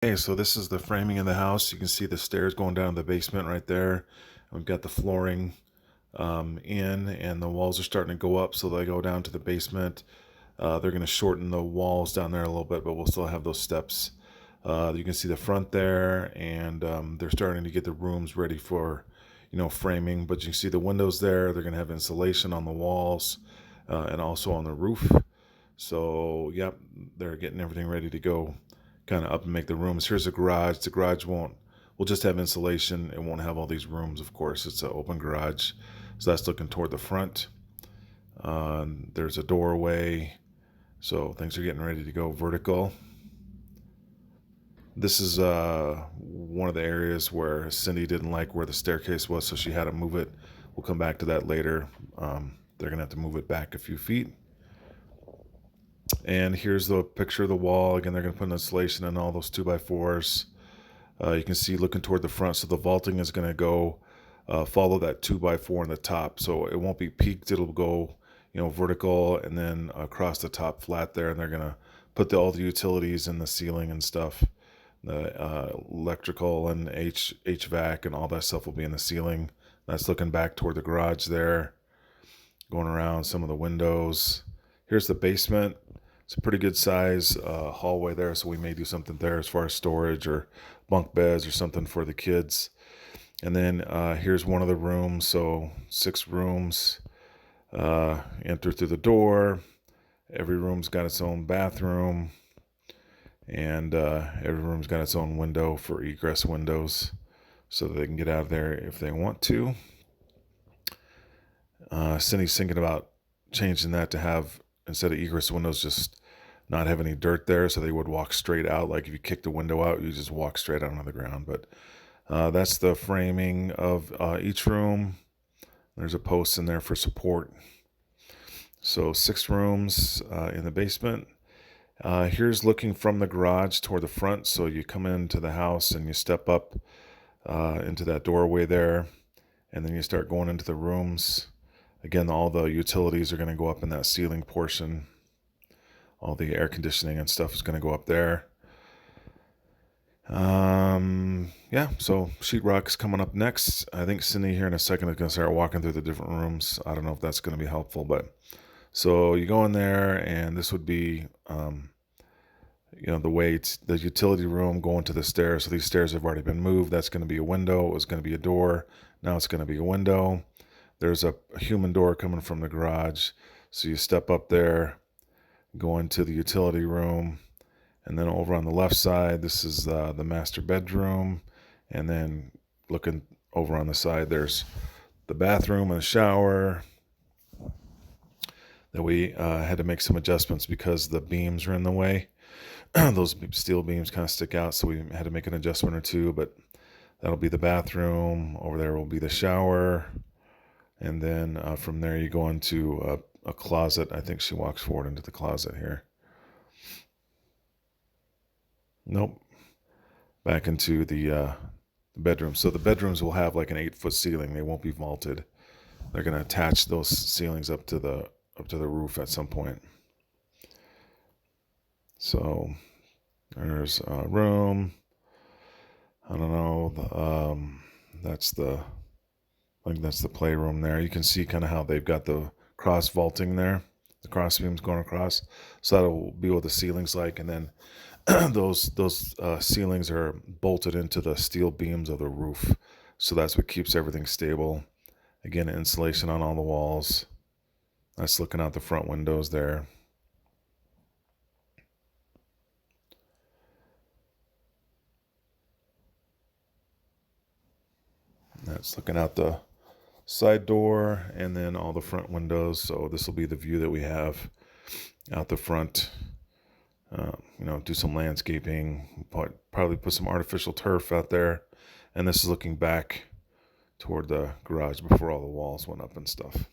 Hey, so this is the framing of the house. You can see the stairs going down to the basement right there. We've got the flooring in, and the walls are starting to go up, so they go down to the basement. They're going to shorten the walls down there a little bit, but we'll still have those steps. You can see the front there, and they're starting to get the rooms ready for, framing. But you can see the windows there. They're going to have insulation on the walls and also on the roof. So, yep, they're getting everything ready to go kind of up and make the rooms. Here's a garage. The garage will just have insulation. It won't have all these rooms, of course. It's an open garage. So that's looking toward the front. There's a doorway. So things are getting ready to go vertical. This is one of the areas where Cindy didn't like where the staircase was, so she had to move it. We'll come back to that later. They're going to have to move it back a few feet. And here's the picture of the wall. Again, they're going to put an insulation in all those 2x4s. You can see looking toward the front. So the vaulting is going to go follow that 2x4 on the top. So it won't be peaked. It'll go, vertical and then across the top flat there. And they're going to put all the utilities in the ceiling and stuff. The electrical and HVAC and all that stuff will be in the ceiling. That's looking back toward the garage there. Going around some of the windows. Here's the basement. It's a pretty good size hallway there, so we may do something there as far as storage or bunk beds or something for the kids. And then here's one of the rooms, so 6 rooms. Enter through the door. Every room's got its own bathroom, and every room's got its own window for egress windows so that they can get out of there if they want to. Cindy's thinking about changing that to have, instead of egress windows, just not have any dirt there, so they would walk straight out. Like if you kick the window out, you just walk straight out onto the ground. But that's the framing of each room. There's a post in there for support. So 6 rooms in the basement. Here's looking from the garage toward the front. So you come into the house and you step up into that doorway there, and then you start going into the rooms. Again, all the utilities are going to go up in that ceiling portion. All the air conditioning and stuff is going to go up there. Yeah, so sheetrock's coming up next. I think Cindy here in a second is going to start walking through the different rooms. I don't know if that's going to be helpful, but so you go in there, and this would be, the way the utility room going to the stairs. So these stairs have already been moved. That's going to be a window. It was going to be a door. Now it's going to be a window. There's a human door coming from the garage. So you step up there, go into the utility room, and then over on the left side, this is the master bedroom. And then looking over on the side, there's the bathroom and the shower. That we had to make some adjustments because the beams are in the way. Those steel beams kind of stick out, so we had to make an adjustment or two, but that'll be the bathroom. Over there will be the shower. And then from there, you go into a closet. I think she walks forward into the closet here. Nope. Back into the bedroom. So the bedrooms will have like an 8-foot ceiling. They won't be vaulted. They're going to attach those ceilings up to the roof at some point. So there's a room. I don't know. I think that's the playroom there. You can see kind of how they've got the cross vaulting there, the cross beams going across. So that'll be what the ceiling's like, and then those ceilings are bolted into the steel beams of the roof. So that's what keeps everything stable. Again, insulation on all the walls. That's looking out the front windows there. That's looking out the side door and then all the front windows. So this will be the view that we have out the front. Do some landscaping, probably put some artificial turf out there. And this is looking back toward the garage before all the walls went up and stuff.